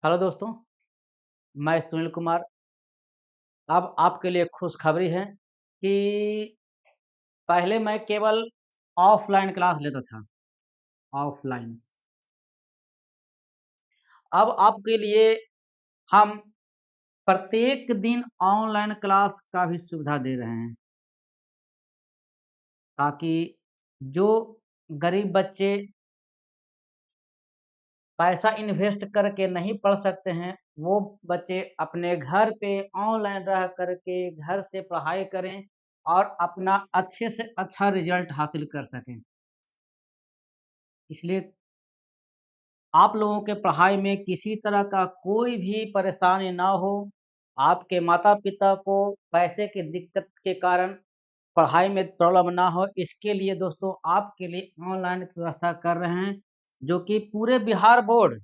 Hello दोस्तों, मैं सुनील कुमार। अब आपके लिए खुशखबरी है कि पहले मैं केवल ऑफ़लाइन क्लास लेता था, ऑफ़लाइन। अब आपके लिए हम प्रत्येक दिन ऑनलाइन क्लास का भी सुविधा दे रहे हैं, ताकि जो गरीब बच्चे पैसा इन्वेस्ट करके नहीं पढ़ सकते हैं, वो बच्चे अपने घर पे ऑनलाइन रह कर के घर से पढ़ाई करें और अपना अच्छे से अच्छा रिज़ल्ट हासिल कर सकें। इसलिए आप लोगों के पढ़ाई में किसी तरह का कोई भी परेशानी ना हो, आपके माता-पिता को पैसे की दिक्कत के कारण पढ़ाई में प्रॉब्लम ना हो, इसके लिए दोस्तों आपके लिए ऑनलाइन व्यवस्था कर रहे हैं, जो कि पूरे बिहार बोर्ड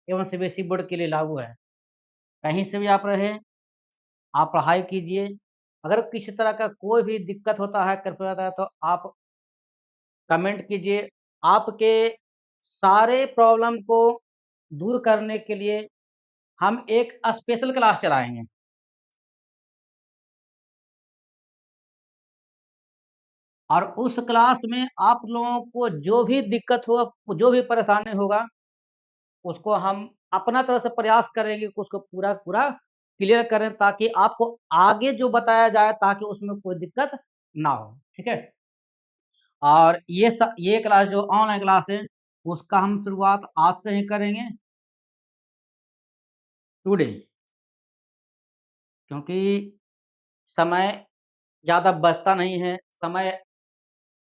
एवं सीबीएसई बोर्ड के लिए लागू है। कहीं से भी आप रहें, आप पढ़ाई कीजिए। अगर किसी तरह का कोई भी दिक्कत होता है, कृपया होता है तो आप कमेंट कीजिए। आपके सारे प्रॉब्लम को दूर करने के लिए हम एक स्पेशल क्लास चलाएँगे। और उस क्लास में आप लोगों को जो भी दिक्कत होगा, जो भी परेशानी होगा, उसको हम अपना तरफ से प्रयास करेंगे कि उसको पूरा क्लियर करें, ताकि आपको आगे जो बताया जाए ताकि उसमें कोई दिक्कत ना हो। ठीक है? और ये क्लास जो ऑनलाइन क्लास है, उसका हम शुरुआत आज से ही करेंगे, टुडे, क्योंकि समय ज़्यादा बचता नहीं है। समय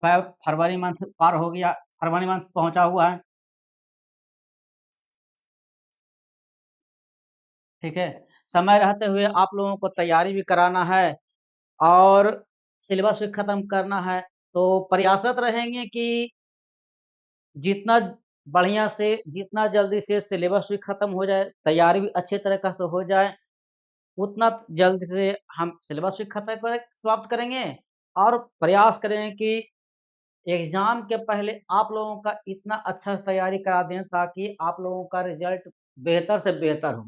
फरवरी मंथ पार हो गया, फरवरी मंथ पहुँचा हुआ है। ठीक है? समय रहते हुए आप लोगों को तैयारी भी कराना है और सिलेबस भी ख़त्म करना है, तो प्रयासरत रहेंगे कि जितना बढ़िया से, जितना जल्दी से सिलेबस भी ख़त्म हो जाए, तैयारी भी अच्छे तरीक़े से हो जाए, उतना जल्द से हम सिलेबस भी ख़त्म कर समाप्त करेंगे और प्रयास करेंगे कि एग्ज़ाम के पहले आप लोगों का इतना अच्छा तैयारी करा दें ताकि आप लोगों का रिज़ल्ट बेहतर से बेहतर हो।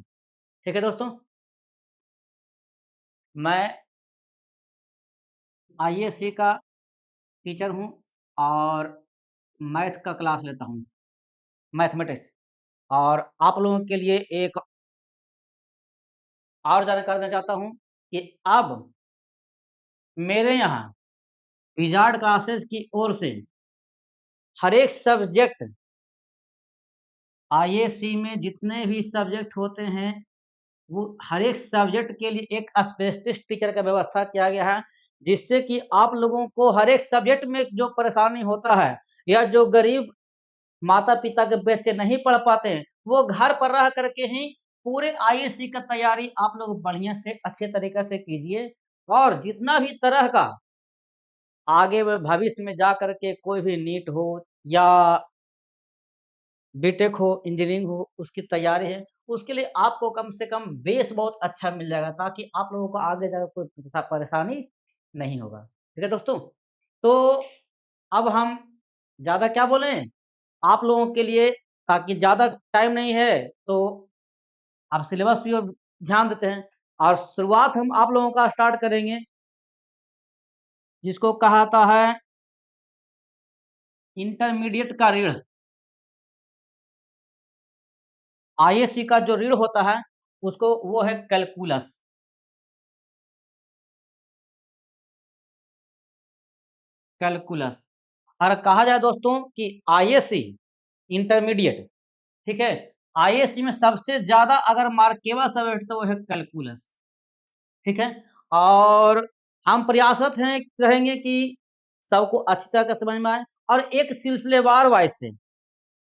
ठीक है दोस्तों? मैं आईएएससी का टीचर हूँ और मैथ का क्लास लेता हूँ, मैथमेटिक्स। और आप लोगों के लिए एक और जानकारी देना चाहता हूँ कि अब मेरे यहाँ विज़ार्ड क्लासेस की ओर से हर एक सब्जेक्ट, आईएएससी में जितने भी सब्जेक्ट होते हैं, वो हर एक सब्जेक्ट के लिए एक स्पेशलिस्ट टीचर का व्यवस्था किया गया है, जिससे कि आप लोगों को हर एक सब्जेक्ट में जो परेशानी होता है या जो गरीब माता-पिता के बच्चे नहीं पढ़ पाते हैं, वो घर पर रह कर के ही पूरे आईएएससी का तैयारी आप लोग बढ़िया से अच्छे तरीक़े से कीजिए और जितना भी तरह का आगे में भविष्य में जा कर के कोई भी नीट हो या बीटेक हो, इंजीनियरिंग हो, उसकी तैयारी है, उसके लिए आपको कम से कम बेस बहुत अच्छा मिल जाएगा ताकि आप लोगों को आगे जाकर कोई परेशानी नहीं होगा। ठीक है दोस्तों? तो अब हम ज़्यादा क्या बोलें, आप लोगों के लिए, ताकि ज़्यादा टाइम नहीं है, तो अब सिलेबस की ओर ध्यान देते हैं और शुरुआत हम आप लोगों का स्टार्ट करेंगे, जिसको कहा है इंटरमीडिएट का रीढ़। आईएएससी का जो रीढ़ होता है, उसको वो है कैलकुलस। कैलकुलस और कहा जाए दोस्तों कि आईएससी इंटरमीडिएट, ठीक है? आईएससी में सबसे ज़्यादा अगर मार्केबल सब्जेक्ट तो वो है कैलकुलस, ठीक है? और हम प्रयासरत हैं रहेंगे कि सबको अच्छी तरह से समझ में आए और एक सिलसिलेवार वाइज़ से,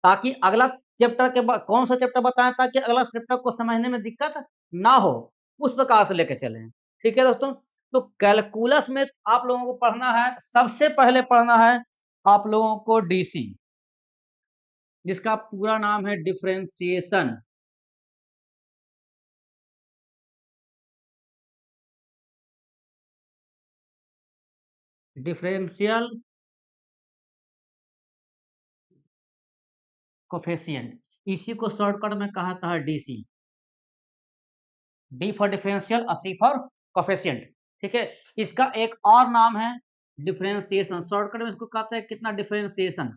ताकि अगला चैप्टर के बाद कौन-सा चैप्टर बताएँ ताकि अगला चैप्टर को समझने में दिक्कत ना हो, उस प्रकार से लेके चलें। ठीक है दोस्तों? तो कैलकुलस में आप लोगों को पढ़ना है, सबसे पहले पढ़ना है आप लोगों को डीसी, जिसका पूरा नाम है डिफरेंशिएशन, डिफरेंशियल कोएफ़िशिएंट, इसी को शॉर्टकट में कहा था डीसी। डी फॉर डिफरेंशियल और सी फॉर कोफिशिएंट। ठीक है, इसका एक और नाम है डिफरेंशिएशन, शॉर्टकट में इसको कहते हैं कितना डिफरेंशिएशन,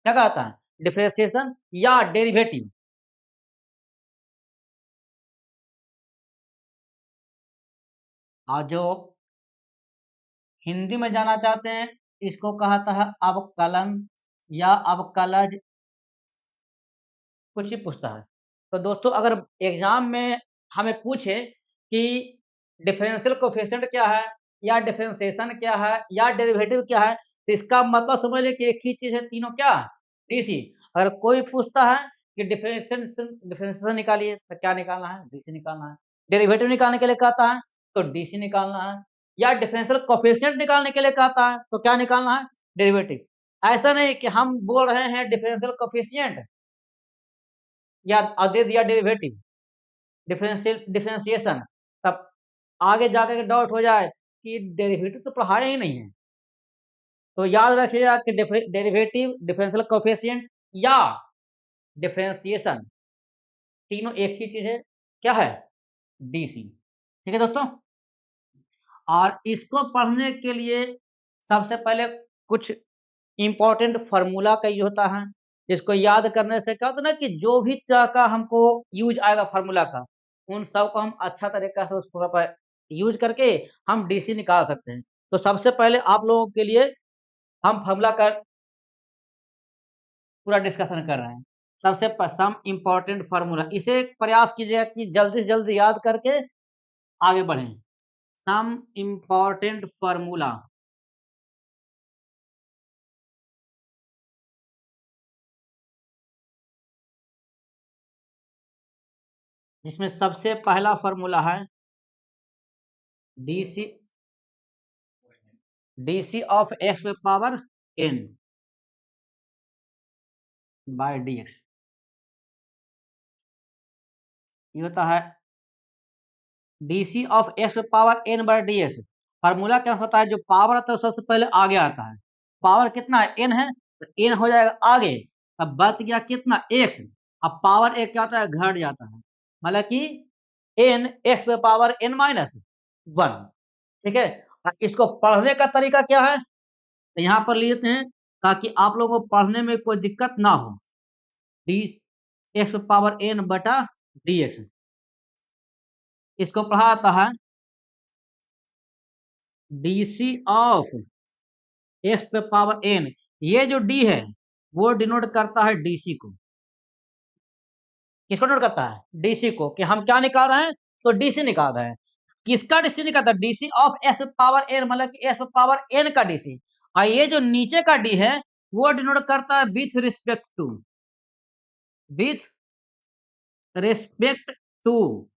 क्या कहता है डिफरेंशिएशन या डेरिवेटिव। और जो हिंदी में जाना चाहते हैं इसको कहता है अवकलन या अवकलज, कुछ ही पूछता है। तो दोस्तों अगर एग्जाम में हमें पूछे कि डिफरेंशियल कोफिशिएंट क्या है या डिफरेंशिएशन क्या है या डेरिवेटिव क्या है, तो इसका मतलब समझ ले कि एक ही चीज है, तीनों क्या डीसी। अगर कोई पूछता है कि डिफरेंशिएशन निकालिए तो क्या निकालना है, डीसी निकालना है। डेरिवेटिव निकालने के लिए कहता है तो डीसी निकालना है, या डिफरेंशियल कोफिशिएंट निकालने के लिए कहता है तो क्या निकालना है, डेरिवेटिव। ऐसा नहीं कि हम बोल रहे हैं डिफरेंशियल कोफिशिएंट या दे दिया डेरिवेटिव डिफरेंशिएशन, तब आगे जाकर के डाउट हो जाए कि डेरिवेटिव तो पढ़ाया ही नहीं है। तो याद रखिएगा कि डेरिवेटिव, डिफरेंशियल कोफिशिएंट या डिफरेंशिएशन तीनों एक ही चीज है, क्या है, डीसी। ठीक है दोस्तों, और इसको पढ़ने के लिए सबसे पहले कुछ इंपॉर्टेंट फार्मूला का यूज होता है, जिसको याद करने से क्या होता है ना कि जो भी तरह का हमको यूज आएगा फार्मूला का, उन सब को हम अच्छा तरीका से उस पर यूज करके हम डीसी निकाल सकते हैं। तो सबसे पहले आप लोगों के लिए हम फार्मूला का पूरा डिस्कशन कर रहे हैं। सबसे सम इम्पोर्टेंट फार्मूला, इसे प्रयास कीजिएगा कि जल्दी से जल्दी याद करके आगे बढ़ें। सम इम्पोर्टेंट फार्मूला, जिसमें सबसे पहला फार्मूला है डी ऑफ एक्स पे power N by D X. ये होता है डी ऑफ एक्स पे power N by D X. Formula क्या होता है, जो पावर आता है सबसे पहले आगे आता है। पावर कितना है, एन है, तो एन हो जाएगा आगे, अब बच गया कितना, एक्स। अब पावर एक क्या होता है, घट जाता है, मतलब कि एन एक्स पे पावर एन माइनस वन। ठीक है, इसको पढ़ने का तरीका क्या है, तो यहाँ पर लेते हैं ताकि आप लोगों को पढ़ने में कोई दिक्कत ना हो। डी एक्स पे पावर एन बटा डी एक्स, इसको पढ़ा जाता है डीसी ऑफ एक्स पे पावर एन। ये जो डी है वो डिनोट करता है डीसी को। किसको डिनोट करता है, डीसी को, कि हम क्या निकाल रहे हैं, तो डीसी निकाल रहे हैं। किसका डीसी निकालता है, डीसी ऑफ एक्स पे पावर एन, मतलब कि एक्स पे पावर एन का डीसी। और ये जो नीचे का डी है वो डिनोट करता है with respect to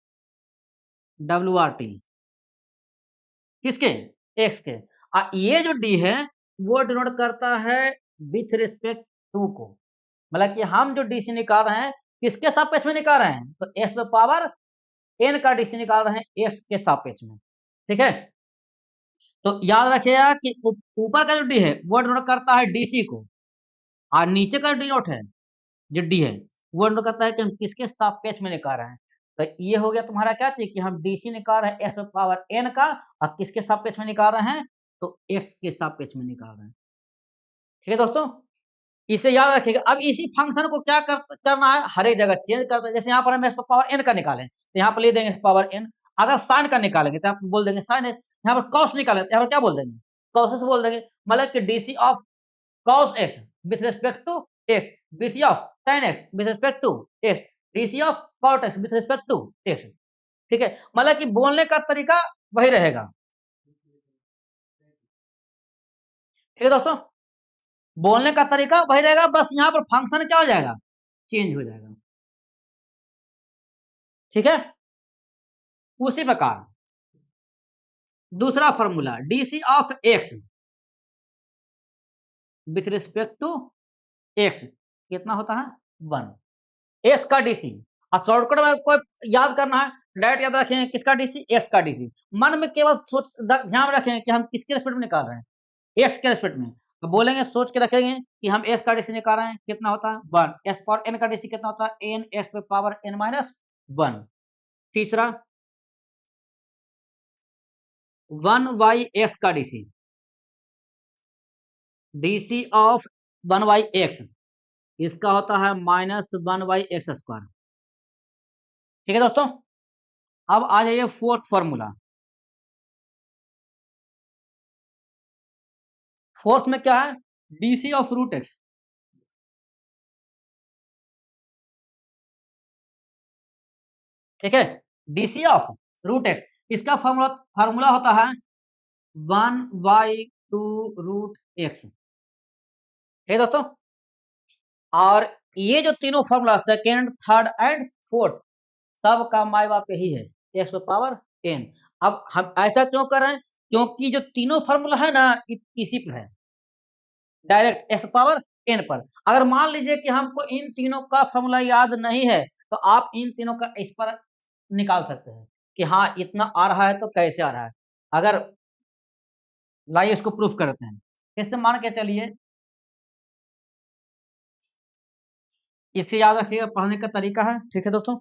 W R T, किसके, एक्स के। और ये जो डी है वो डिनोट करता है विथ रिस्पेक्ट टू को, मतलब कि हम जो डीसी निकाल रहे हैं किसके सापेक्ष में निकाल रहे हैं, तो एक्स पे पावर एन का डीसी निकाल रहे हैं एक्स के सापेक्ष में। ठीक है, तो याद रखिएगा कि ऊपर का जो डी है वो डिनोट करता है डीसी को, और नीचे का डी नोट है जो डी है वो डिनोट करता है कि हम किसके सापेक्ष में निकाल रहे हैं। तो ये हो गया तुम्हारा क्या चीज, कि हम डीसी निकाल रहे हैं एक्स पे पावर एन का, और किसके सापेक्ष में निकाल रहे हैं, तो एक्स के सापेक्ष में निकाल रहे हैं। ठीक है दोस्तों, इसे याद रखिएगा। अब इसी फंक्शन को क्या करना है, हर एक जगह चेंज करते हैं। जैसे यहाँ पर हम एक्स पावर एन का निकालें तो यहाँ पर ले देंगे पावर एन। अगर साइन का निकालेंगे तो यहाँ पर बोल देंगे साइन एक्स। यहाँ पर कॉस निकालें तो यहाँ पर क्या बोल देंगे, कॉस एक्स बोल देंगे। मतलब कि DC of cos X with respect to X, DC of sine X with respect to X, DC of cot X with respect to X. ठीक है, मतलब कि बोलने का तरीका वही रहेगा। ठीक है दोस्तों, बोलने का तरीका वही रहेगा, बस यहाँ पर फंक्शन क्या हो जाएगा, चेंज हो जाएगा। ठीक है, उसी प्रकार दूसरा formula DC of X with respect to X कितना होता है, वन। एक्स का डीसी, और शॉर्टकट में कोई याद करना है, डायरेक्ट याद रखें किसका डीसी, एक्स का डीसी। मन में केवल सोच ध्यान रखें कि हम किसके रेस्पेक्ट में निकाल रहे हैं, एक्स के रेस्पेक्ट में। तो बोलेंगे, सोच के रखेंगे कि हम एस का डीसी निकाल रहे हैं, कितना होता है 1। एस पावर एन का डीसी कितना होता है एन एस पे पावर एन माइनस 1। तीसरा 1 बाई एक्स का DC, DC of 1 by x इसका होता है -1 बाई एक्स स्क्वायर। ठीक है दोस्तों, अब आ जाइए फोर्थ फॉर्मूला। फोर्थ में क्या है, डीसी ऑफ रूट एक्स। ठीक है, डीसी ऑफ रूट एक्स, इसका फॉर्मूला फार्मूला होता है 1 बाई 2 रूट एक्स। ठीक है दोस्तों, और ये जो तीनों formula second, third and fourth, सब का माई बाप यही है, एक्स पावर एन। अब हम ऐसा क्यों कर रहे हैं, क्योंकि जो तीनों फॉर्मूला है ना इसी पर है, डायरेक्ट एक्स पावर एन पर। अगर मान लीजिए कि हमको इन तीनों का फॉर्मूला याद नहीं है, तो आप इन तीनों का इस पर निकाल सकते हैं कि हाँ इतना आ रहा है तो कैसे आ रहा है। अगर लाइए इसको प्रूफ करते हैं, इससे मान के चलिए, इसे याद रखिएगा, पढ़ने का तरीका है। ठीक है दोस्तों,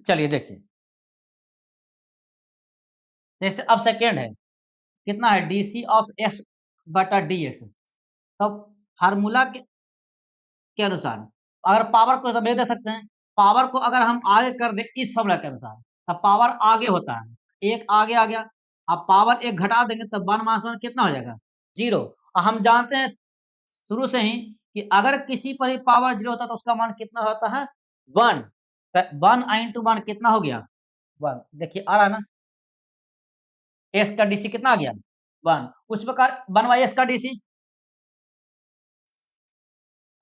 चलिए देखिए, जैसे अब सेकेंड है, कितना है डीसी ऑफ एक्स बटा डी एक्स। तो फार्मूला के अनुसार अगर पावर को तो दे सकते हैं, पावर को अगर हम आगे कर दें इस फॉर्मूला के अनुसार, तब पावर आगे होता है, एक आगे आ गया। अब पावर एक घटा देंगे तब 1 माइनस 1 कितना हो जाएगा 0। और हम जानते हैं शुरू से ही कि अगर किसी पर ही पावर 0 होता है तो उसका मान कितना होता है 1। 1 इंटू 1 कितना हो गया 1। देखिए आ रहा है ना, एक्स का डीसी कितना आ गया 1। उस प्रकार 1 बाई एक्स का डीसी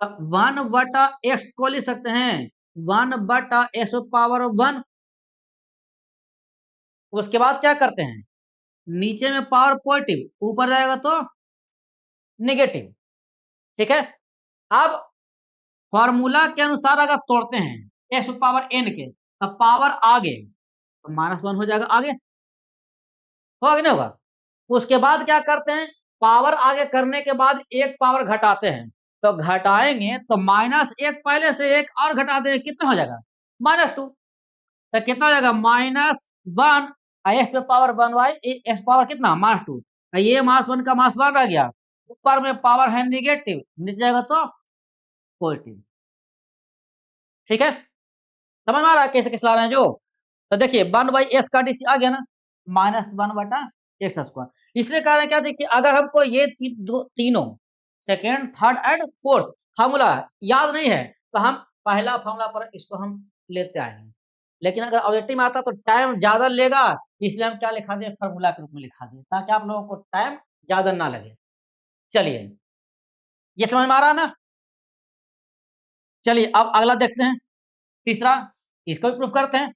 1 बटा एक्स को लिख सकते हैं 1 बटा एक्स पावर 1। उसके बाद क्या करते हैं, नीचे में पावर पॉजिटिव, ऊपर जाएगा तो नेगेटिव। ठीक है, अब फॉर्मूला के अनुसार अगर तोड़ते हैं एक्स पावर एन के, तब पावर आगे तो -1 हो जाएगा, आगे होगा कि नहीं होगा। उसके बाद क्या करते हैं, पावर आगे करने के बाद एक पावर घटाते हैं, तो घटाएंगे तो -1 पहले से एक और घटा देंगे, कितना हो जाएगा -2। तो कितना हो जाएगा -1 x power 1 by x power कितना -2। ये -1 का -1 रह गया, ऊपर में पावर है निगेटिव, नीचे जाएगा तो पॉजिटिव। ठीक है, समझ में आ रहा है कैसे कैसे ला रहे हैं जो। तो देखिए 1 बाई एक्स का डीसी आ गया ना, -1 बटा एक्स स्क्वायर। इसलिए कह रहे हैं क्या, देखिए अगर हमको ये तीनों second, third and fourth formula याद नहीं है, तो हम पहला फार्मूला पर इसको हम लेते आए हैं। लेकिन अगर ऑब्जेक्टिव में आता तो टाइम ज्यादा लेगा, इसलिए हम क्या लिखा दिए, फार्मूला के रूप में लिखा दिए, ताकि आप लोगों को टाइम ज्यादा ना लगे। चलिए, ये समझ में आ रहा है ना। चलिए अब अगला देखते हैं, तीसरा, इसको भी प्रूफ करते हैं।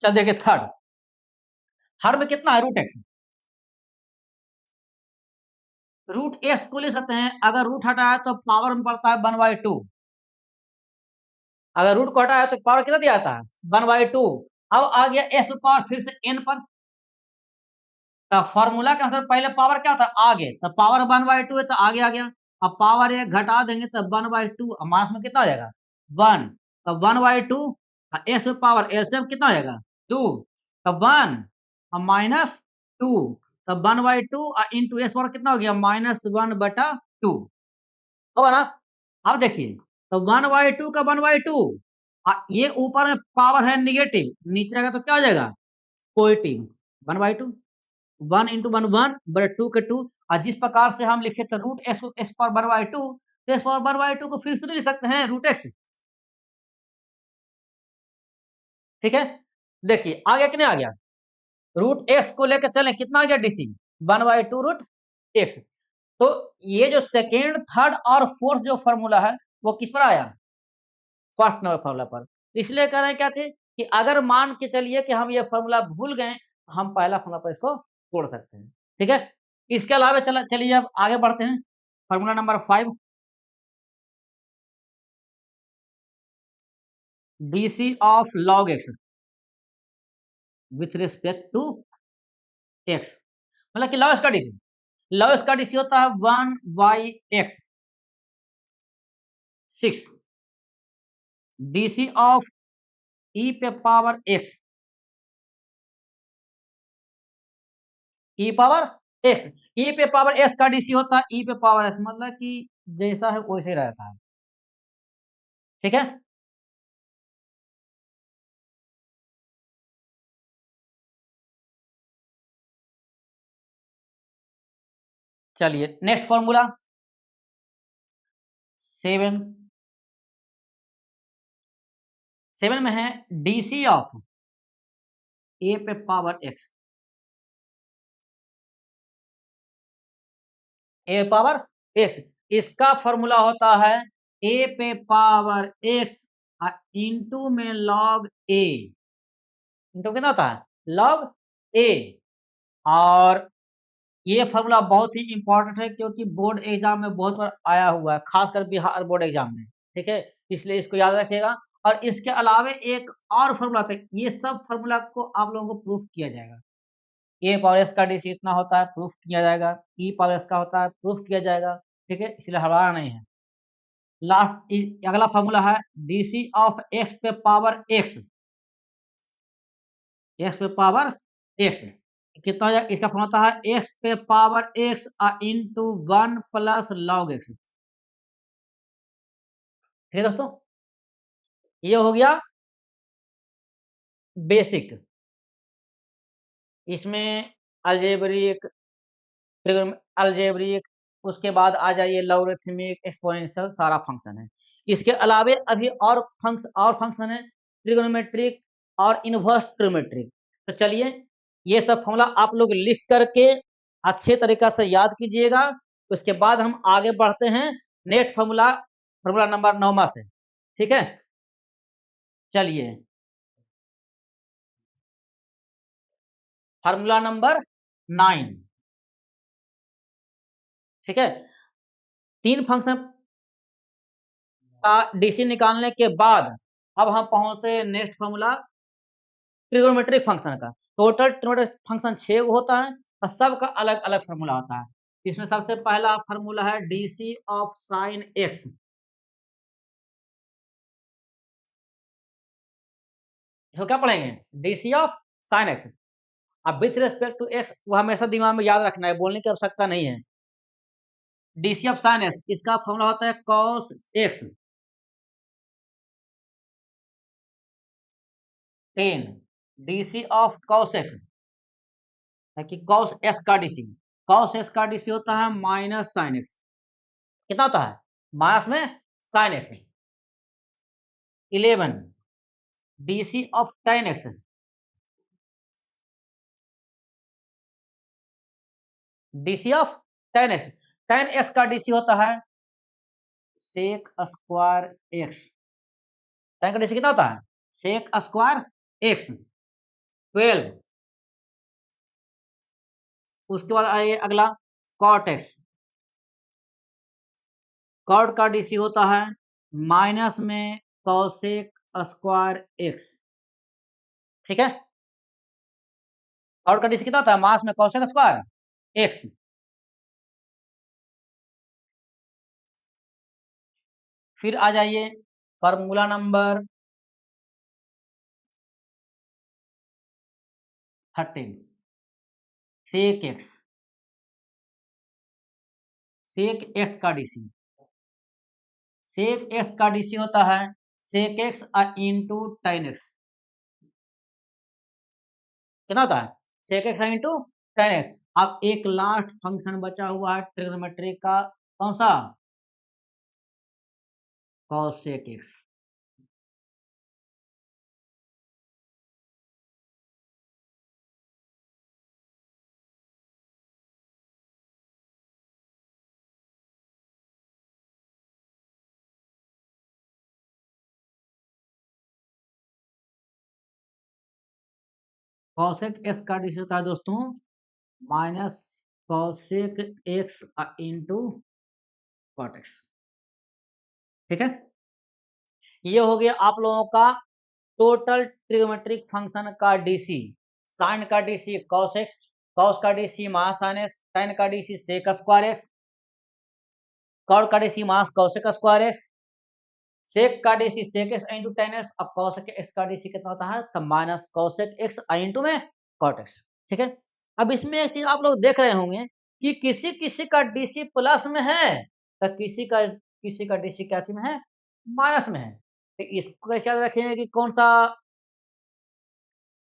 चल देखिए थर्ड, थर्ड में कितना है रूट एक्स। रूट एक्स को ले सकते हैं, अगर रूट हटाया तो पावर में पड़ता है 1/2। अगर रूट को हटाया तो पावर कितना दिया जाता है 1/2। अब आ गया एक्स पावर फिर से एन पर, तो फॉर्मूला के अनुसार पहले पावर क्या था आगे, तो पावर 1/2 है तो आगे आ गया। अब पावर एक घटा देंगे तो 1/2, मास में कितना हो जाएगा 1। तो 1/2 एक्स में पावर एलसीएम कितना हो जाएगा 2। तो 1 -2, तो 1/2 इंटू एक्स पावर कितना हो गया -1/2 होगा ना। अब देखिए, तो 1/2 का 1/2, ये ऊपर में पावर है निगेटिव, नीचे आएगा तो क्या हो जाएगा पॉजिटिव 1/2। 1 इंटू 1 1 बटे 2 के 2। और जिस प्रकार से हम लिखे थे रूट एक्स एक्स पावर 1/2, तो एक्स पावर 1/2 को फिर से लिख सकते हैं रूट एक्स। ठीक है, देखिए आ गया कि नहीं आ गया, रूट एक्स को लेकर चलें, कितना आ गया डीसी 1/2 रूट एक्स। तो ये जो सेकेंड, थर्ड और फोर्थ जो फॉर्मूला है वो किस पर आया, फर्स्ट नंबर फॉर्मूला पर। इसलिए कह रहे हैं क्या चीज, कि अगर मान के चलिए कि हम ये फॉर्मूला भूल गए, तो हम पहला फॉर्मूला पर इसको तोड़ सकते हैं। ठीक है, इसके अलावा चलिए अब आगे बढ़ते हैं, formula number 5, DC of log X. With respect to X, मतलब कि लॉग का डीसी, लॉग का डीसी होता है 1/x 6 डीसी ऑफ ई पे पावर एक्स, ई पावर एक्स, ई पे पावर एक्स का डीसी होता है ई पे पावर एक्स, मतलब कि जैसा है वैसे ही रहता है। ठीक है, चलिए नेक्स्ट फॉर्मूला 7, 7 में है डीसी ऑफ ए पे पावर एक्स, ए पावर एक्स, इसका फॉर्मूला होता है ए पे पावर एक्स इंटू में लॉग ए, इंटू कितना होता है लॉग ए। और ये फॉर्मूला बहुत ही इंपॉर्टेंट है क्योंकि बोर्ड एग्जाम में बहुत बार आया हुआ है, खासकर बिहार बोर्ड एग्जाम में। ठीक है, इसलिए इसको याद रखिएगा। और इसके अलावे एक और फॉर्मूला था, ये सब फॉर्मूला को आप लोगों को प्रूफ किया जाएगा। ए पावर एस का डीसी इतना होता है, प्रूफ किया जाएगा। ई पावर एस का होता है, प्रूफ किया जाएगा। ठीक है, इसलिए हमारा नहीं है। लास्ट अगला फॉर्मूला है डीसी ऑफ एक्स पे पावर एक्स, एक्स पे पावर एक्स कितना हो जाएगा, इसका फॉर्मूला होता है एक्स पे power x into 1 plus log x. ठीक है दोस्तों, ये हो गया बेसिक। इसमें अलजेब्रिक, अलजेब्रिक, उसके बाद आ जाइए लॉगरिथमिक, एक्सपोनेंशियल, सारा फंक्शन है। इसके अलावे अभी और फंक्शन है ट्रिग्नोमेट्रिक और इनवर्स ट्रिग्नोमेट्रिक। तो चलिए ये सब फॉर्मूला आप लोग लिख करके अच्छे तरीका से याद कीजिएगा। उसके बाद हम आगे बढ़ते हैं नेक्स्ट फॉर्मूला, फॉर्मूला नंबर 9 से। ठीक है, चलिए फार्मूला नंबर 9। ठीक है, तीन फंक्शन का डीसी निकालने के बाद अब हम पहुंचते हैं नेक्स्ट फॉर्मूला ट्रिग्नोमेट्रिक फंक्शन का। टोटल ट्रिग्नोमेट्रिक फंक्शन 6 होता है और सबका अलग अलग फॉर्मूला होता है। इसमें सबसे पहला फॉर्मूला है डीसी ऑफ साइन एक्स। तो क्या पढ़ेंगे, डीसी ऑफ साइन एक्स। अब विथ रेस्पेक्ट टू एक्स वो हमेशा दिमाग में याद रखना है, बोलने की आवश्यकता नहीं है। डीसी ऑफ साइन एक्स, इसका फॉर्मूला होता है cos x 10 DC of cos x, कि कॉस एक्स का डीसी, कॉस एक्स का डीसी होता है माइनस साइन एक्स। कितना होता है माइनस में sine x. 11 DC of ten x, DC of ten x, ten x का डीसी होता है सेक स्क्वायर एक्स। टेन का डीसी कितना होता है सेक स्क्वायर एक्स 12। उसके बाद आइए अगला कॉट एक्स, कॉट का डीसी होता है माइनस में कॉसेक स्क्वायर एक्स। ठीक है, कॉट का डीसी कितना होता है माइनस में कॉसेक स्क्वायर एक्स। फिर आ जाइए formula number 13 sec X, sec X का डीसी, सेक एक्स का डीसी होता है sec X into tan X. कितना होता है sec X into tan X. अब एक लास्ट फंक्शन बचा हुआ है ट्रिग्नोमेट्री का, कौन सा कॉसेक एक्स। कॉसेक एक्स का डीसी होता है दोस्तों minus cosec X into cot X. ठीक है, ये हो गया आप लोगों का टोटल ट्रिग्नोमेट्रिक फंक्शन का डीसी। साइन का डीसी कॉस एक्स, कॉस का DC minus sine X, sine का DC sec square X, cot का DC minus cosec square X, sec का DC sec X into tan X, और cosec X का DC कितना होता है, तो माइनस कॉसेक एक्स इंटू में कॉट एक्स। ठीक है, अब इसमें एक चीज आप लोग देख रहे होंगे कि किसी किसी का डीसी प्लस में है, तो किसी का डीसी क्या चीज में है, माइनस में है। तो इसको कैसे याद रखेंगे कि कौन सा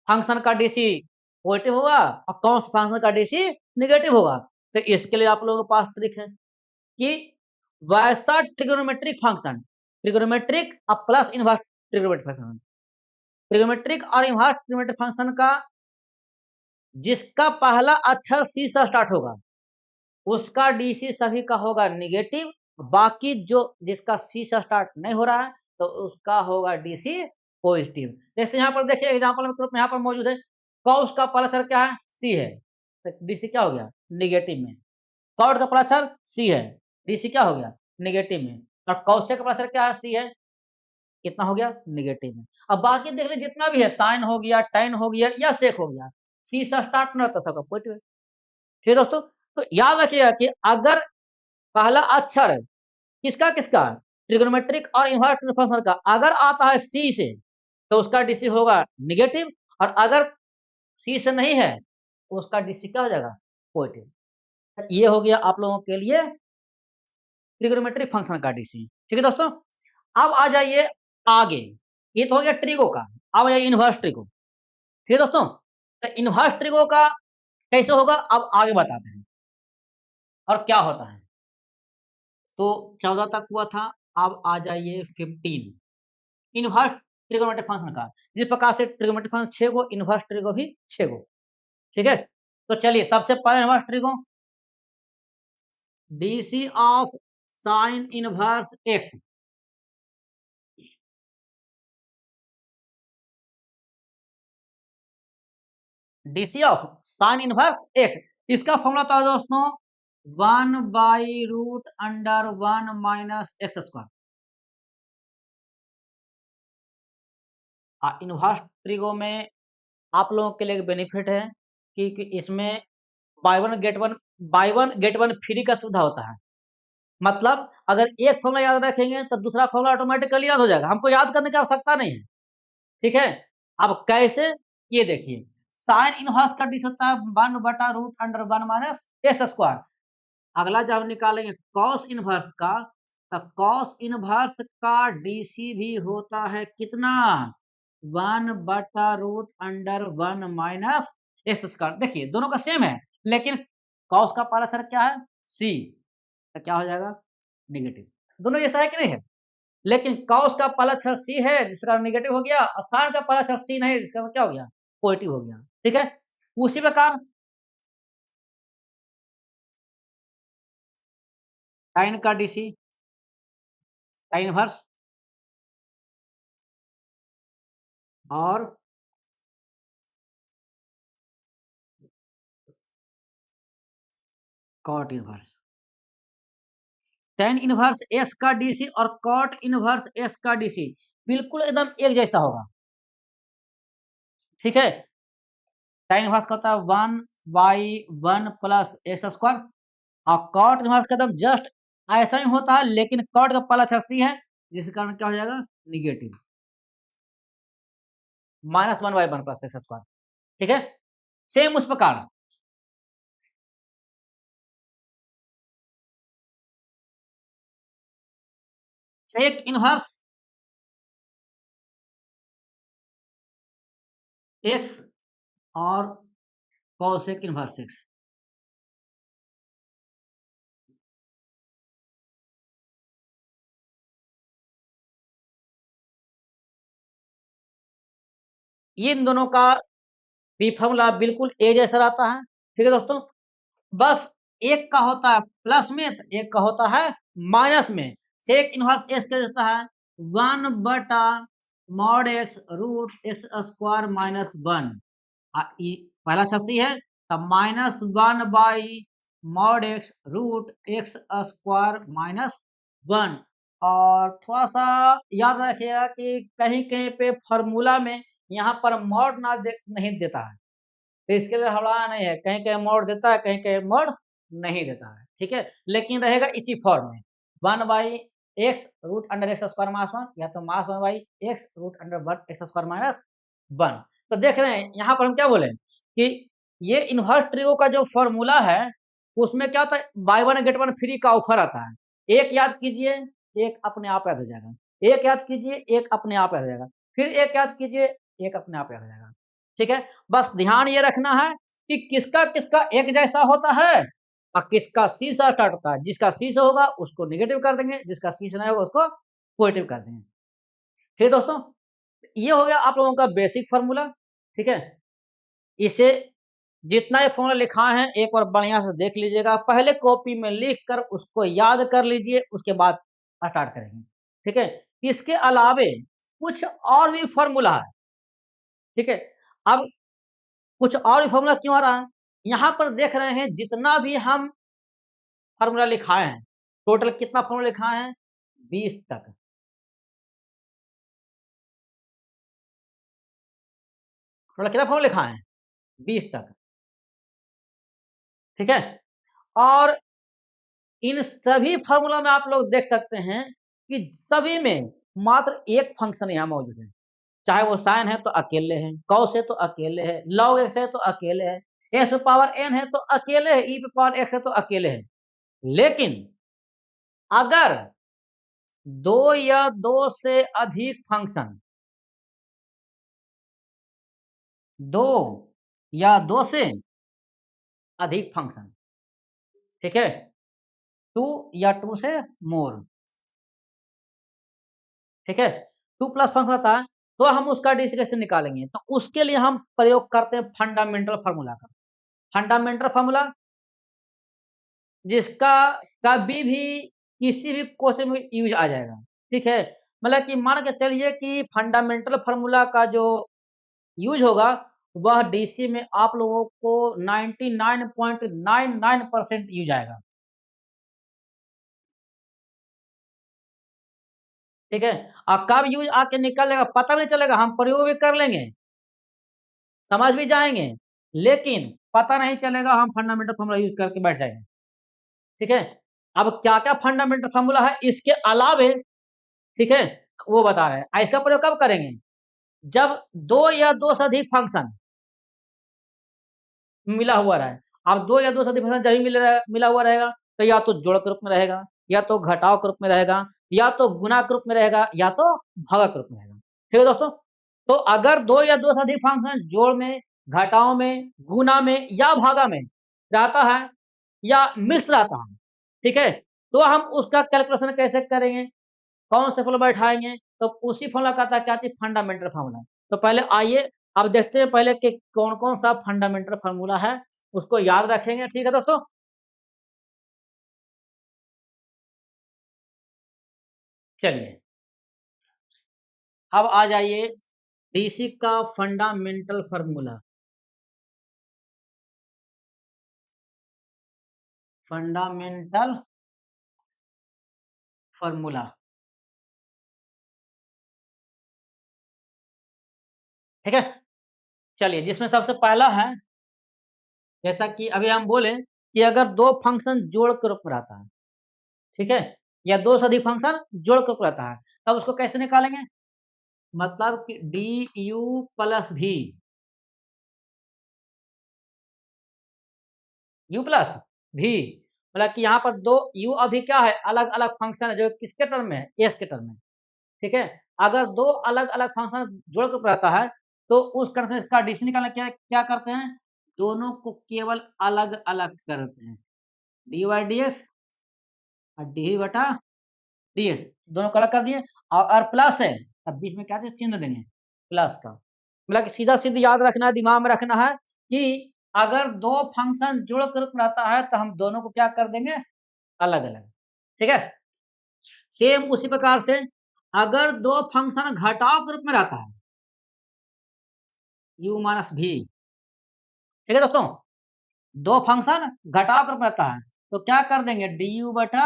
फंक्शन का डीसी पॉजिटिव होगा और कौन सा फंक्शन का डीसी निगेटिव होगा। तो इसके लिए आप लोगों के पास ट्रिक है कि वैसा ट्रिगोनोमेट्रिक फंक्शन, ट्रिगोनोमेट्रिक और plus inverse trigonometric function, trigonometric और इनवर्स ट्रिगोनोमेट्रिक फंक्शन का जिसका पहला अक्षर सी से स्टार्ट होगा उसका डीसी सभी का होगा निगेटिव, बाकी जो जिसका सी से स्टार्ट नहीं हो रहा है तो उसका होगा डीसी पॉजिटिव। जैसे यहाँ पर देखिए एग्जांपल में यहाँ पर मौजूद है, कॉस का पहला अक्षर क्या है, सी है, तो डीसी क्या हो गया, निगेटिव में। कॉट का पहला अक्षर सी है, डीसी क्या हो गया, निगेटिव में। और कौशेक का पहला अक्षर क्या है, सी है, कितना हो गया, निगेटिव में। अब बाकी देख लीजिए जितना भी है, साइन हो गया, टेन हो गया या सेक हो गया, सी से स्टार्ट नहीं होता सबका पॉजिटिव है। ठीक है दोस्तों, तो याद रखिएगा कि अगर पहला अक्षर किसका किसका, ट्रिग्नोमेट्रिक और इनवर्स फंक्शन का अगर आता है सी से तो उसका डीसी होगा निगेटिव, और अगर सी से नहीं है तो उसका डीसी क्या हो जाएगा, पॉजिटिव। ये हो गया आप लोगों के लिए ट्रिग्नोमेट्रिक फंक्शन का डीसी। ठीक है दोस्तों, अब आ जाइए आगे, ये तो हो गया ट्रिगो का, अब आ जाइए इनवर्स ट्रिगो। ठीक है दोस्तों, तो इनवर्स ट्रिगो का कैसे होगा अब आगे बताते हैं और क्या होता है। तो 14 तक हुआ था, अब आ जाइए 15 इनवर्स ट्रिगोनोमेट्रिक फंक्शन का। जिस प्रकार से ट्रिगोनोमेट्रिक फंक्शन 6 गो, इनवर्स ट्रिगो भी 6 गो। ठीक है, तो चलिए सबसे पहले inverse trigo, DC of sine inverse x, DC of sine inverse x, इसका फॉर्मूला था दोस्तों 1/√1 minus x square. Inverse trigo में आप लोगों के लिए एक बेनिफिट है कि इसमें by one get one free का सुविधा होता है। मतलब अगर एक फॉर्मूला याद रखेंगे तो दूसरा फॉर्मूला ऑटोमेटिकली याद हो जाएगा, हमको याद करने की आवश्यकता नहीं है। ठीक है, अब कैसे, ये देखिए साइन इनवर्स का डिस होता है 1/√1 माइनस एक्स स्क्वायर। अगला जब हम निकालेंगे कॉस इनवर्स का, तो कॉस इनवर्स का डीसी भी होता है कितना, 1/√1 माइनस एक्स स्क्वायर। देखिए दोनों का सेम है, लेकिन कॉस का पहला अक्षर क्या है, सी, तो क्या हो जाएगा, नेगेटिव। दोनों जैसा है कि नहीं है, लेकिन कॉस का पहला अक्षर सी है जिसका नेगेटिव हो गया, और साइन का पहला अक्षर सी नहीं जिसका क्या हो गया, पॉजिटिव हो गया। ठीक है, उसी प्रकार साइन का डीसी, साइन इनवर्स और cot inverse, tan inverse S का डीसी और कॉट इनवर्स एस का डीसी बिल्कुल एकदम एक जैसा होगा। ठीक है, टेन इनवर्स का होता है 1/1 प्लस एक्स स्क्वायर, और कॉट इनवर्स का एकदम जस्ट ऐसा ही होता है, लेकिन कॉट का पहला अक्षर सी है जिसके कारण क्या हो जाएगा, निगेटिव, -1/1 प्लस एक्स स्क्वायर। ठीक है, सेम उस प्रकार सेक इनवर्स एक्स और कॉसेक इनवर्स एक्स, इन दोनों का भी फॉर्मूला बिल्कुल एक जैसा रहता है। ठीक है दोस्तों, बस एक का होता है प्लस में तो एक का होता है माइनस में। सेक इनवर्स एस का रहता है 1/mod x root X square minus 1, पहला छसी है तब -1/mod x root X square minus 1। और थोड़ा सा याद रखिएगा कि कहीं कहीं पे फॉर्मूला में यहाँ पर मॉड नहीं देता है, तो इसके लिए हड़बड़ाना नहीं है, कहीं कहीं मोड़ देता है, कहीं कहीं मोड़ नहीं देता है, ठीक है, लेकिन रहेगा इसी फॉर्म में 1/x root under X square minus 1 या तो minus 1/x root under 1 X square minus 1। तो देख रहे हैं यहाँ पर हम क्या बोले कि ये इनवर्स ट्रिगो का जो फॉर्मूला है उसमें क्या होता है, by one get one free का ऑफर आता है। एक याद कीजिए, एक अपने आप याद हो जाएगा, एक याद कीजिए, एक अपने आप याद हो जाएगा, फिर एक याद कीजिए, एक अपने आप याद हो जाएगा, ठीक है। बस ध्यान ये रखना है कि किसका किसका एक जैसा होता है और किसका सी से स्टार्ट होता है। जिसका सी से होगा उसको नेगेटिव कर देंगे, जिसका सी से नहीं होगा उसको पॉजिटिव कर देंगे, ठीक है दोस्तों। ये हो गया आप लोगों का बेसिक फार्मूला, ठीक है। इसे जितना ये फॉर्मूला लिखा है एक बार बढ़िया से देख लीजिएगा, पहले कॉपी में लिख कर उसको याद कर लीजिए, उसके बाद स्टार्ट करेंगे, ठीक है। इसके अलावे कुछ और भी फॉर्मूला है, ठीक है। अब कुछ और भी फॉर्मूला क्यों आ रहा है, यहाँ पर देख रहे हैं जितना भी हम फॉर्मूला लिखाए हैं, टोटल कितना फॉर्मूला लिखाए हैं, 20 तक। टोटल कितना फॉर्मूला लिखा है, 20 तक, ठीक है। और इन सभी फार्मूला में आप लोग देख सकते हैं कि सभी में मात्र एक फंक्शन यहाँ मौजूद है। चाहे वो साइन है तो अकेले है, कॉस है तो अकेले है, लॉग एक्स है तो अकेले है, एक्स पे पावर एन है तो अकेले है, ई पे पावर एक्स है तो अकेले है। लेकिन अगर दो या दो से अधिक फंक्शन, दो या दो से अधिक फंक्शन, ठीक है, टू या टू से मोर, ठीक है, टू प्लस फंक्शन आता है तो हम उसका डीसी कैसे निकालेंगे, तो उसके लिए हम प्रयोग करते हैं फंडामेंटल फार्मूला का। फंडामेंटल फार्मूला जिसका कभी भी किसी भी क्वेश्चन में यूज आ जाएगा, ठीक है। मतलब कि मान के चलिए कि फंडामेंटल फार्मूला का जो यूज होगा वह डीसी में आप लोगों को 99.99% यूज आएगा, ठीक है। और कब यूज आके निकलेगा पता भी नहीं चलेगा, हम प्रयोग भी कर लेंगे, समझ भी जाएंगे, लेकिन पता नहीं चलेगा, हम फंडामेंटल फार्मूला यूज करके बैठ जाएंगे, ठीक है। अब क्या क्या फंडामेंटल फार्मूला है इसके अलावे, ठीक है, वो बता रहे हैं। इसका प्रयोग कब करेंगे, जब दो या दो से अधिक फंक्शन मिला हुआ रहे। अब दो या दो से अधिक फंक्शन जब भी मिला हुआ रहेगा तो या तो जोड़ के रूप में रहेगा, या तो घटाव के रूप में रहेगा, या तो गुना के रूप में रहेगा, या तो भागा के रूप में रहेगा, ठीक है दोस्तों। तो अगर दो या दो से अधिक फंक्शन जोड़ में, घटाव में, गुना में या भागा में रहता है या मिक्स रहता है, ठीक है, तो हम उसका कैलकुलेशन कैसे करेंगे, कौन से फॉर्मूला बैठाएंगे, तो उसी फॉर्मूला का क्या थी, फंडामेंटल फार्मूला। तो पहले आइए अब देखते हैं पहले कि कौन कौन सा फंडामेंटल फार्मूला है, उसको याद रखेंगे, ठीक है दोस्तों। चलिए अब आ जाइए डीसी का फंडामेंटल फार्मूला। फंडामेंटल फार्मूला, ठीक है। चलिए जिसमें सबसे पहला है, जैसा कि अभी हम बोले कि अगर दो फंक्शन जोड़ के रूप में रहता है, ठीक है, या दो से अधिक फंक्शन जोड़ के रूप में रहता है, तब उसको कैसे निकालेंगे, मतलब कि डी यू प्लस भी, यू प्लस भी, मतलब कि यहाँ पर दो यू अभी क्या है, अलग अलग फंक्शन है जो किसके टर्म में है, एस के टर्म में, ठीक है। अगर दो अलग अलग फंक्शन जोड़ कर रहता है तो उस कंडीशन का डीसी निकालना क्या क्या करते हैं, दोनों को केवल अलग अलग करते हैं, डी वाई डी एक्स और डी बटा डी एक्स, दोनों को अलग कर दिए। और प्लस है, अब बीच में क्या चीज चिन्ह देंगे, प्लस का, मतलब कि सीधा सीधा याद रखना है, दिमाग में रखना है कि अगर दो फंक्शन जुड़ कर रहता है तो हम दोनों को क्या कर देंगे, अलग अलग, ठीक है। सेम उसी प्रकार से अगर दो फंक्शन घटाव के रूप में रहता है, u माइनस भी, ठीक है दोस्तों, दो फंक्शन घटाव के रूप में रहता है तो क्या कर देंगे, डी यू बटा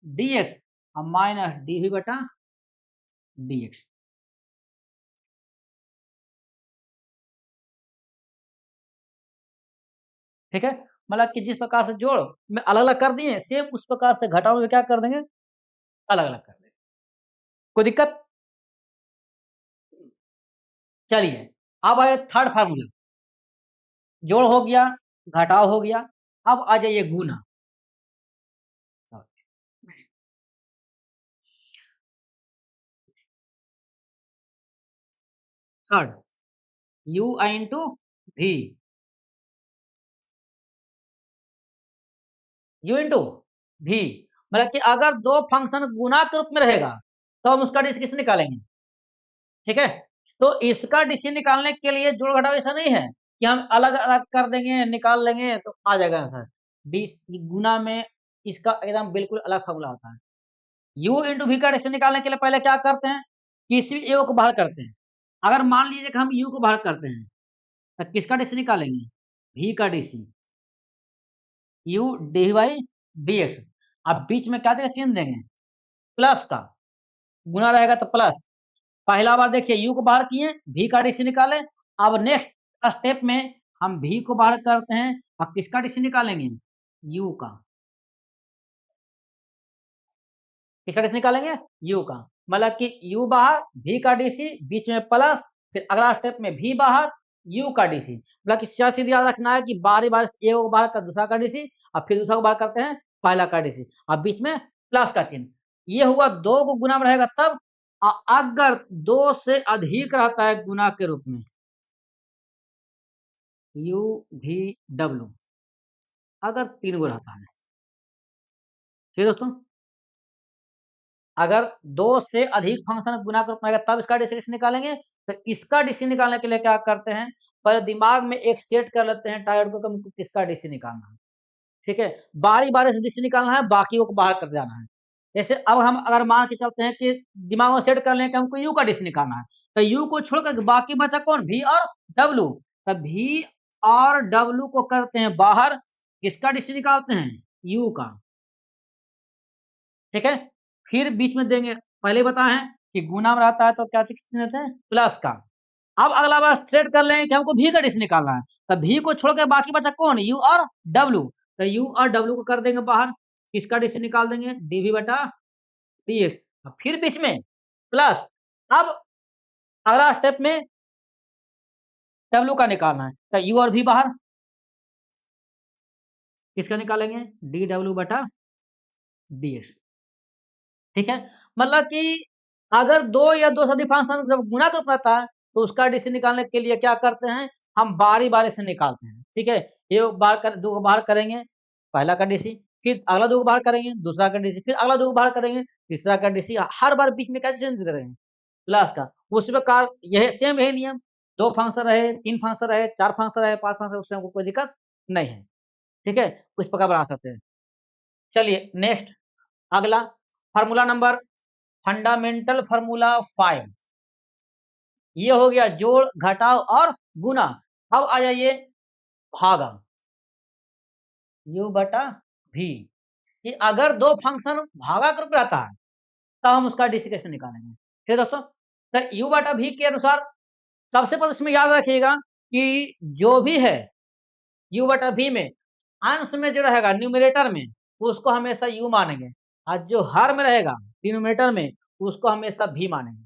डी एक्स और माइनस डी वी बटा डी एक्स, ठीक है, मतलब कि जिस प्रकार से जोड़ में अलग-अलग कर दिए, सेम उस प्रकार से घटाव में क्या कर देंगे, अलग-अलग कर देंगे। कोई दिक्कत? चलिए, अब आए थर्ड फार्मूला, जोड़ हो गया, घटाव हो गया, अब आ जाइए गुना। Third, u into v, u into v, मतलब कि अगर दो फंक्शन गुना के रूप में रहेगा तो हम उसका डिस्क कैसे निकालेंगे, ठीक है। तो इसका डिसी निकालने के लिए जोड़ घटाव ऐसा नहीं है कि हम अलग अलग कर देंगे निकाल लेंगे तो आ जाएगा आंसर। डिस गुना में इसका एकदम बिल्कुल अलग फॉर्मूला होता है। u इंटू वी का डिसी निकालने के लिए पहले क्या करते हैं, किसी भी एक को बाहर करते हैं। अगर मान लीजिए कि हम u को बाहर करते हैं तो किसका डिसी निकालेंगे, v का DC, u D by D x. अब बीच में क्या जगह चिन्ह देंगे, प्लस का, गुना रहेगा तो प्लस। पहला बार देखिए u को बाहर किए, v का डिसी निकाले। अब नेक्स्ट स्टेप में हम v को बाहर करते हैं और किसका डिसी निकालेंगे, u का। किसका डिसी निकालेंगे, u का। मतलब कि u बाहर, v का डिसी, बीच में प्लस, फिर अगला स्टेप में v बाहर, u का डिसी। मतलब कि सीधे याद रखना है कि बारी बारी एक को बाहर कर दूसरा का डिसी और फिर दूसरा को बाहर करते हैं पहला का डिसी और बीच में प्लस का चिन्ह। ये हुआ दो को गुना में रहेगा तब, अगर दो से अधिक रहता है गुना के रूप में, यू भी डब्लू, अगर तीन गो रहता है, ठीक है दोस्तों। अगर दो से अधिक फंक्शन गुना के रूप में आएगा तब इसका डिसी निकालेंगे। तो इसका डिसी निकालने के लिए क्या करते हैं, पहले दिमाग में एक सेट कर लेते हैं टारगेट को, हमको किसका डिसी निकालना है, ठीक है। बारी बारी से डिसी निकालना है, बाकियों को बाहर कर जाना है। जैसे अब हम अगर मान के चलते हैं कि दिमाग में सेट कर लें कि हमको यू का डिसी निकालना है, तो यू को छोड़कर बाकी बचा कौन, भी और डब्लू। तो भी और डब्लू को करते हैं बाहर, किसका डिसी निकालते हैं, यू का, ठीक है। फिर बीच में देंगे, पहले बताए हैं कि गुना में रहता है तो क्या चीज देते हैं, प्लस का। अब अगला बार सेट कर लेंगे कि हमको भी का डिसी निकालना है, तो भी को छोड़ के बाकी बचा कौन, यू और डब्लू। तो यू और डब्लू को कर देंगे बाहर, किसका डिसी निकाल देंगे, डीवी बटा डी एक्स। फिर बीच में प्लस। अब अगला स्टेप में डब्लू का निकालना है, तो यू और भी बाहर, किसका निकालेंगे, डी डब्लू बटा डी एक्स, ठीक है। मतलब कि अगर दो या दो से अधिक फंक्शन जब गुणा का रूप रहता है तो उसका डिसी निकालने के लिए क्या करते हैं, हम बारी बारी से निकालते हैं, ठीक है। एक बार कर, दो बार करेंगे पहला का डिसी, फिर अगला दो बार करेंगे दूसरा का डिसी, फिर अगला दो बार करेंगे तीसरा का डिसी। हर बार बीच में क्या चेंज करेंगे, प्लस का। उसी प्रकार यही सेम यही नियम, दो फंक्शन रहे, तीन फंक्शन रहे, चार फंक्शन रहे, पांच फंक्शन, उससे हमको कोई दिक्कत नहीं है, ठीक है। इस प्रकार बना सकते हैं। चलिए नेक्स्ट, अगला फार्मूला नंबर, फंडामेंटल फार्मूला 5। ये हो गया जोड़ घटाव और गुना। अब आ जाइए भागा, u बटा v, कि अगर दो फंक्शन भागा के रूप में रहता है तो हम उसका डिसी कैसे निकालेंगे, ठीक है दोस्तों। तो u बटा v के अनुसार सबसे पहले इसमें याद रखिएगा कि जो भी है u बटा v में अंश में जो रहेगा न्यूमरेटर में उसको हमेशा u मानेंगे, और जो हर में रहेगा डिनोमिनेटर में उसको हमेशा v मानेंगे।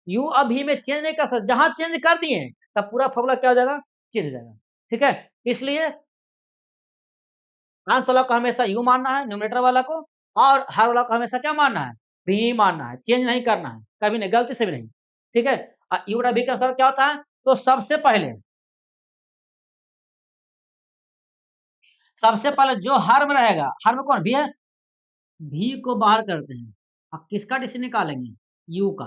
यू अभी में चेंज नहीं कर सकते, जहां चेंज कर दिए तब पूरा फॉर्मूला क्या हो जाएगा, चेंज हो जाएगा, ठीक है। इसलिए अंश वाला को हमेशा यू मानना है न्यूमरेटर वाला को, और हर वाला को हमेशा क्या मानना है, भी मानना है, चेंज नहीं करना है कभी नहीं, गलती से भी नहीं, ठीक है। यू बटा भी का आंसर क्या होता है, तो सबसे पहले जो हर में रहेगा, हर में कौन भी है, भी को बाहर करते हैं। अब किसका डिसी निकालेंगे, यू का,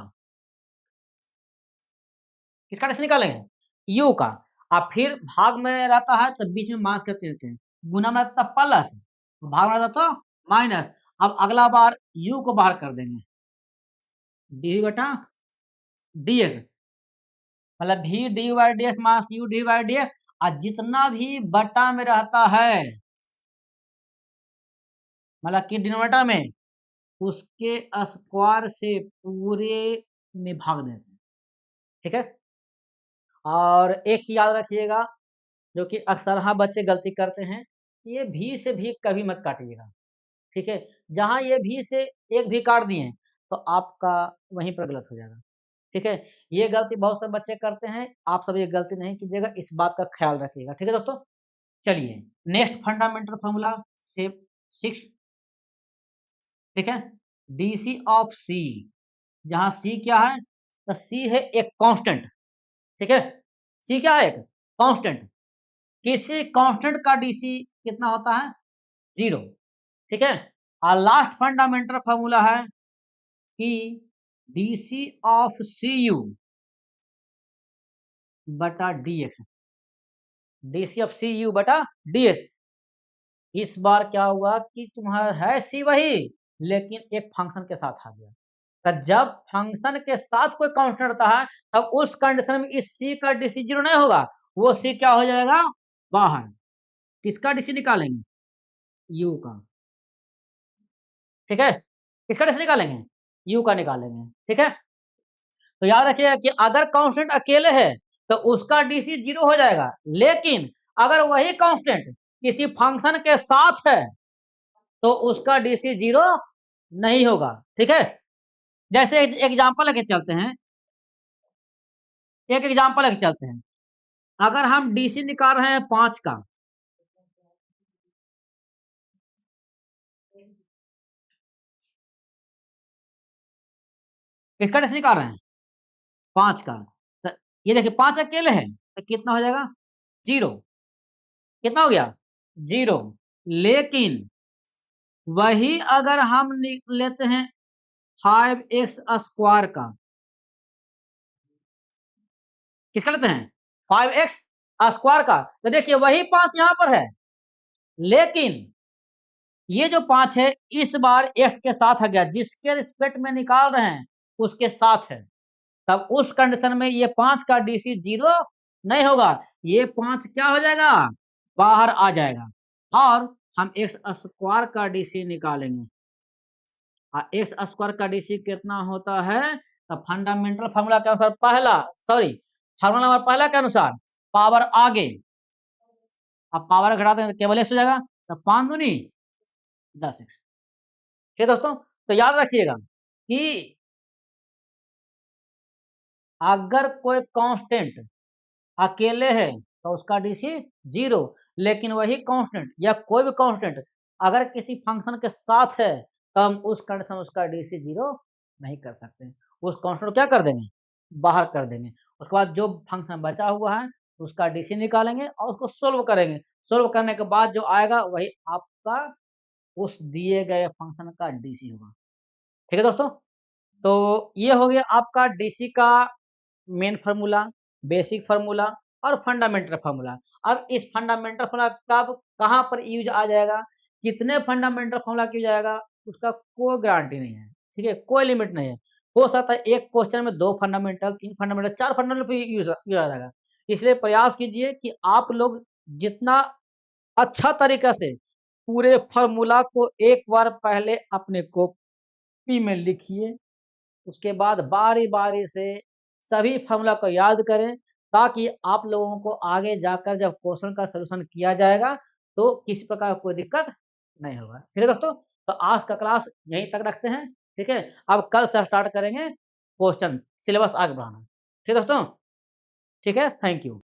किसका डिसी निकालेंगे, यू का। और फिर भाग में रहता है तो बीच में माइनस करते रहते हैं, गुना में रहता प्लस, भाग में रहता तो माइनस। अब अगला बार यू को बाहर कर देंगे, डी बटा डी एक्स, मतलब भी D Y D X minus U D Y D X. और जितना भी बटा में रहता है, मतलब कि डिनोमिनेटर में, उसके स्क्वायर से पूरे में भाग देते हैं, ठीक है। और एक चीज याद रखिएगा, जो कि अक्सर हाँ बच्चे गलती करते हैं। ये भी से भी कभी मत काटिएगा, ठीक है? जहाँ ये भी से एक भी काट दिए तो आपका वहीं पर गलत हो जाएगा, ठीक है? ये गलती बहुत से बच्चे करते हैं, आप सब ये गलती नहीं कीजिएगा, इस बात का ख्याल रखिएगा, ठीक है दोस्तों? चलिए नेक्स्ट फंडामेंटल फॉर्मूला से 6, ठीक है? डीसी ऑफ सी, जहाँ सी क्या है? तो सी है एक कांस्टेंट, ठीक है? सी क्या है? एक कांस्टेंट। किसी कांस्टेंट का डीसी कितना होता है? 0, ठीक है? और लास्ट फंडामेंटल फॉर्मूला है कि डीसी ऑफ सी यू बटा DX, DC of C U बटा डीएक्स। इस बार क्या हुआ कि तुम्हारा है सी वही, लेकिन एक फंक्शन के साथ आ गया। तो जब फंक्शन के साथ कोई कांस्टेंट रहता है, तब उस कंडीशन में इस सी का डीसी 0 नहीं होगा, वो सी क्या हो जाएगा? बाहर। किसका डीसी निकालेंगे? यू का, ठीक है? किसका डीसी निकालेंगे? यू का निकालेंगे, ठीक है? तो याद रखिएगा कि अगर कांस्टेंट अकेले है तो उसका डीसी 0 हो जाएगा, लेकिन अगर वही कांस्टेंट किसी फंक्शन के साथ है तो उसका डीसी 0 नहीं होगा, ठीक है? जैसे एक एग्जांपल लेके चलते हैं, एक एग्जांपल लेके चलते हैं। अगर हम डीसी निकाल रहे हैं 5 का, किसका डीसी निकाल रहे हैं? 5 का। तो ये देखिए 5 अकेले है तो कितना हो जाएगा? 0। कितना हो गया? 0। लेकिन वही अगर हम लेते हैं 5x स्क्वायर का, किसका लेते हैं? 5x स्क्वायर का, तो देखिए वही 5 यहां पर है, लेकिन ये जो 5 है इस बार x के साथ आ गया, जिसके रिस्पेक्ट में निकाल रहे हैं उसके साथ है। तब उस कंडीशन में ये 5 का डीसी 0 नहीं होगा, ये 5 क्या हो जाएगा? बाहर आ जाएगा और हम x स्क्वायर का डीसी निकालेंगे। एक्स स्क्वायर का डीसी कितना होता है? तो फंडामेंटल फार्मूला के अनुसार फार्मूला नंबर पहला के अनुसार पावर आगे, अब पावर घटा दें तो केवल एक्स हो जाएगा, तो 5 दूनी 10x, ठीक है दोस्तों? तो याद रखिएगा कि अगर कोई कांस्टेंट अकेले है तो उसका डीसी 0, लेकिन वही कांस्टेंट या कोई भी कांस्टेंट अगर किसी फंक्शन के साथ है तो हम उस कंडीशन उसका डीसी 0 नहीं कर सकते। उस कांस्टेंट को क्या कर देंगे? बाहर कर देंगे। उसके बाद जो फंक्शन बचा हुआ है उसका डीसी निकालेंगे और उसको सोल्व करेंगे। सोल्व करने के बाद जो आएगा वही आपका उस दिए गए फंक्शन का डीसी होगा, ठीक है दोस्तों? तो ये हो गया आपका डीसी का मेन फार्मूला, बेसिक फार्मूला और फंडामेंटल फार्मूला। अब इस फंडामेंटल फार्मूला कब कहाँ पर यूज आ जाएगा, कितने फंडामेंटल फार्मूला किया जाएगा, उसका कोई गारंटी नहीं है, ठीक है? कोई लिमिट नहीं है। हो सकता है एक क्वेश्चन में 2 फंडामेंटल, 3 फंडामेंटल, 4 फंडामेंटल पे यूज आ जाएगा। इसलिए प्रयास कीजिए कि आप लोग जितना अच्छा तरीका से पूरे फार्मूला को एक बार पहले अपने कॉपी में लिखिए, उसके बाद बारी-बारी से सभी फ़ॉर्मूला को याद करें, ताकि आप लोगों को आगे जाकर जब क्वेश्चन का सॉल्यूशन किया जाएगा, तो किसी प्रकार का कोई दिक्कत नहीं होगा। ठीक है दोस्तों? तो आज का क्लास यहीं तक रखते हैं, ठीक है? अब कल से स्टार्ट करेंगे क्वेश्चन, सिलेबस आगे बढ़ाना। ठीक है दोस्तों? ठीक है? Thank you.